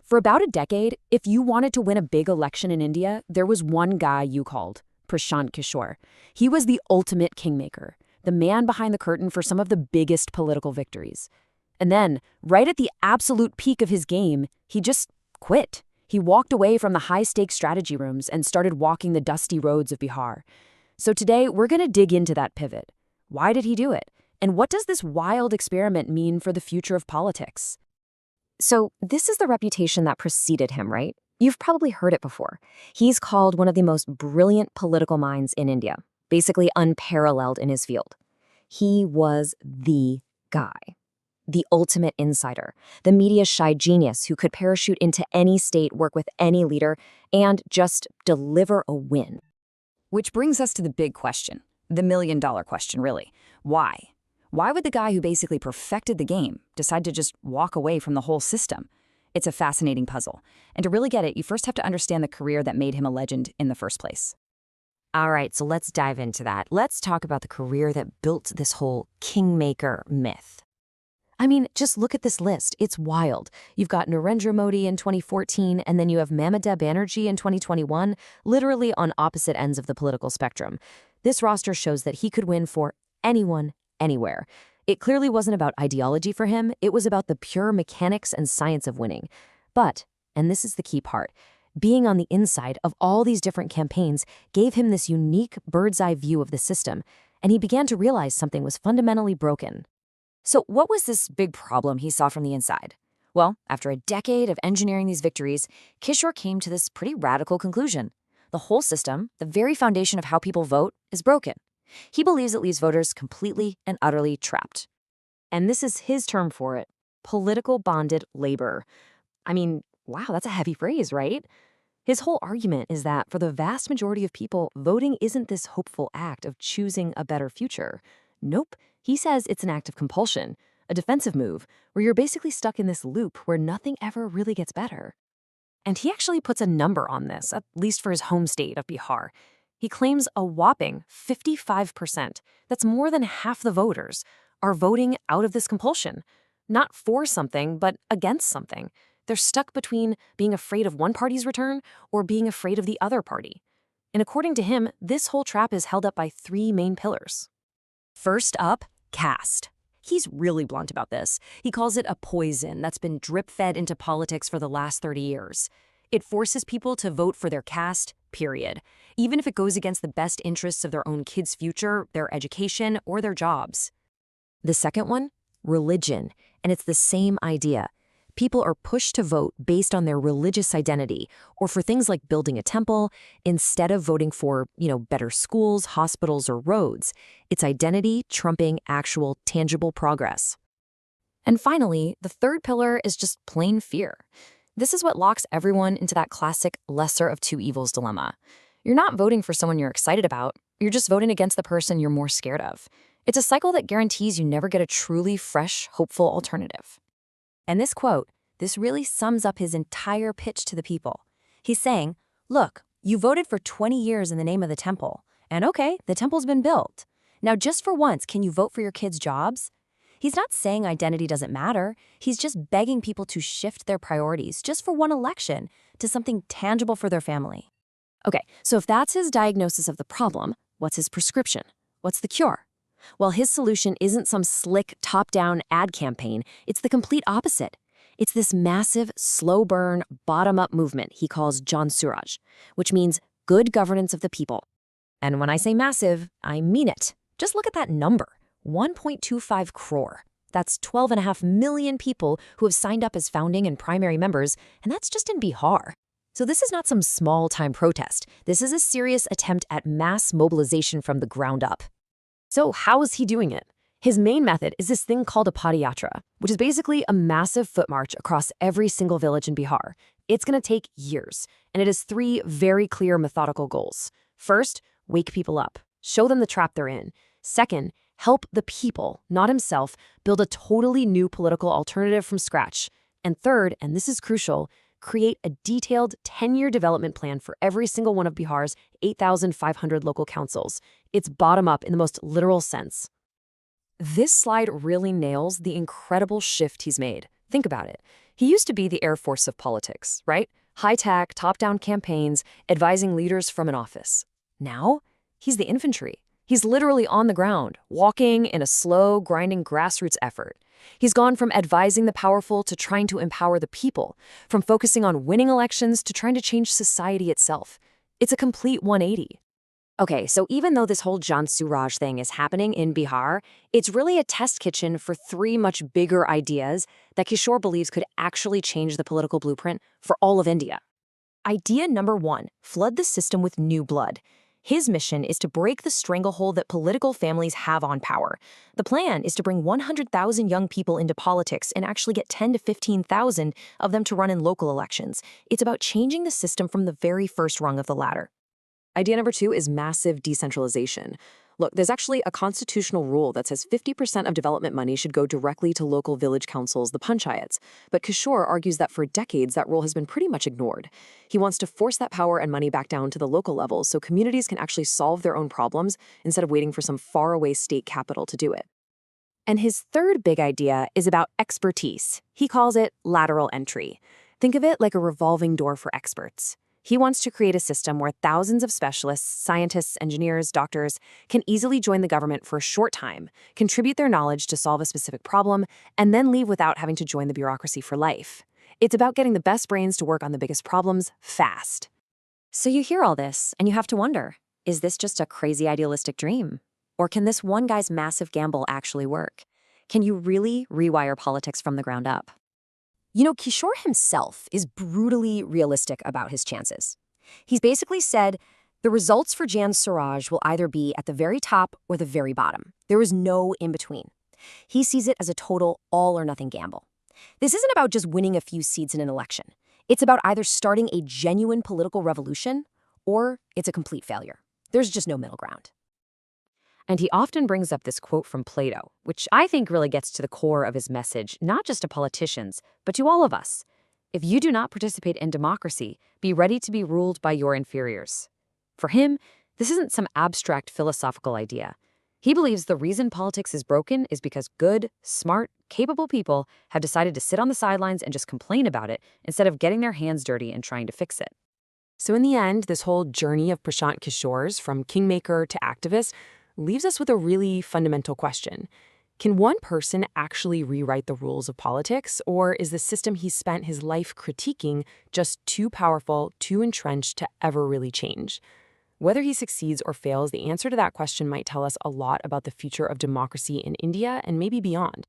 For about a decade, if you wanted to win a big election in India, there was one guy you called, Prashant Kishor. He was the ultimate kingmaker, the man behind the curtain for some of the biggest political victories. And then, right at the absolute peak of his game, he just quit. He walked away from the high-stakes strategy rooms and started walking the dusty roads of Bihar. So today, we're going to dig into that pivot. Why did he do it? And what does this wild experiment mean for the future of politics? So this is the reputation that preceded him, right? You've probably heard it before. He's called one of the most brilliant political minds in India, basically unparalleled in his field. He was the guy, the ultimate insider, the media's shy genius who could parachute into any state, work with any leader, and just deliver a win. Which brings us to the big question, the million-dollar question, really. Why? Why would the guy who basically perfected the game decide to just walk away from the whole system? It's a fascinating puzzle. And to really get it, you first have to understand the career that made him a legend in the first place. All right, so let's dive into that. Let's talk about the career that built this whole kingmaker myth. I mean, just look at this list. It's wild. You've got Narendra Modi in 2014, and then you have Mamata Banerjee in 2021, literally on opposite ends of the political spectrum. This roster shows that he could win for anyone, anywhere. It clearly wasn't about ideology for him. It was about the pure mechanics and science of winning. But, and this is the key part, being on the inside of all these different campaigns gave him this unique bird's-eye view of the system, and he began to realize something was fundamentally broken. So what was this big problem he saw from the inside? Well, after a decade of engineering these victories, Kishor came to this pretty radical conclusion. The whole system, the very foundation of how people vote, is broken. He believes it leaves voters completely and utterly trapped. And this is his term for it, political bonded labor. I mean, wow, that's a heavy phrase, right? His whole argument is that for the vast majority of people, voting isn't this hopeful act of choosing a better future. Nope, he says it's an act of compulsion, a defensive move, where you're basically stuck in this loop where nothing ever really gets better. And he actually puts a number on this, at least for his home state of Bihar. He claims a whopping 55%, that's more than half the voters, are voting out of this compulsion. Not for something, but against something. They're stuck between being afraid of one party's return or being afraid of the other party. And according to him, this whole trap is held up by three main pillars. First up, caste. He's really blunt about this. He calls it a poison that's been drip-fed into politics for the last 30 years. It forces people to vote for their caste, period, even if it goes against the best interests of their own kids' future, their education, or their jobs. The second one, religion, and it's the same idea. People are pushed to vote based on their religious identity or for things like building a temple instead of voting for, better schools, hospitals, or roads. It's identity trumping actual tangible progress. And finally, the third pillar is just plain fear. This is what locks everyone into that classic lesser of two evils dilemma. You're not voting for someone you're excited about. You're just voting against the person you're more scared of. It's a cycle that guarantees you never get a truly fresh, hopeful alternative. And this quote, this really sums up his entire pitch to the people. He's saying, look, you voted for 20 years in the name of the temple. And okay, the temple's been built. Now just for once, can you vote for your kids' jobs? He's not saying identity doesn't matter. He's just begging people to shift their priorities just for one election to something tangible for their family. Okay, so if that's his diagnosis of the problem, what's his prescription? What's the cure? Well, his solution isn't some slick top-down ad campaign. It's the complete opposite. It's this massive, slow-burn, bottom-up movement he calls Jan Suraj, which means good governance of the people. And when I say massive, I mean it. Just look at that number, 1.25 crore. That's 12.5 million people who have signed up as founding and primary members, and that's just in Bihar. So this is not some small-time protest. This is a serious attempt at mass mobilization from the ground up. So how is he doing it? His main method is this thing called a padayatra, which is basically a massive foot march across every single village in Bihar. It's going to take years, and it has three very clear methodical goals. First, wake people up, show them the trap they're in. Second, help the people, not himself, build a totally new political alternative from scratch. And third, and this is crucial, create a detailed 10-year development plan for every single one of Bihar's 8,500 local councils. It's bottom-up in the most literal sense. This slide really nails the incredible shift he's made. Think about it. He used to be the Air Force of politics, right? High-tech, top-down campaigns, advising leaders from an office. Now, he's the infantry. He's literally on the ground, walking in a slow, grinding grassroots effort. He's gone from advising the powerful to trying to empower the people, from focusing on winning elections to trying to change society itself. It's a complete 180. Okay, so even though this whole Jan Suraj thing is happening in Bihar, it's really a test kitchen for three much bigger ideas that Kishor believes could actually change the political blueprint for all of India. Idea number 1, flood the system with new blood. His mission is to break the stranglehold that political families have on power. The plan is to bring 100,000 young people into politics and actually get 10 to 15,000 of them to run in local elections. It's about changing the system from the very first rung of the ladder. Idea number 2 is massive decentralization. Look, there's actually a constitutional rule that says 50% of development money should go directly to local village councils, the panchayats. But Kishor argues that for decades that rule has been pretty much ignored. He wants to force that power and money back down to the local level so communities can actually solve their own problems instead of waiting for some faraway state capital to do it. And his third big idea is about expertise. He calls it lateral entry. Think of it like a revolving door for experts. He wants to create a system where thousands of specialists, scientists, engineers, doctors can easily join the government for a short time, contribute their knowledge to solve a specific problem, and then leave without having to join the bureaucracy for life. It's about getting the best brains to work on the biggest problems fast. So you hear all this, and you have to wonder, is this just a crazy idealistic dream? Or can this one guy's massive gamble actually work? Can you really rewire politics from the ground up? You know, Kishor himself is brutally realistic about his chances. He's basically said, the results for Jan Suraj will either be at the very top or the very bottom. There is no in-between. He sees it as a total all-or-nothing gamble. This isn't about just winning a few seats in an election. It's about either starting a genuine political revolution or it's a complete failure. There's just no middle ground. And he often brings up this quote from Plato, which I think really gets to the core of his message, not just to politicians, but to all of us. If you do not participate in democracy, be ready to be ruled by your inferiors. For him, this isn't some abstract philosophical idea. He believes the reason politics is broken is because good, smart, capable people have decided to sit on the sidelines and just complain about it instead of getting their hands dirty and trying to fix it. So in the end, this whole journey of Prashant Kishor's, from kingmaker to activist, leaves us with a really fundamental question. Can one person actually rewrite the rules of politics, or is the system he spent his life critiquing just too powerful, too entrenched to ever really change? Whether he succeeds or fails, the answer to that question might tell us a lot about the future of democracy in India and maybe beyond.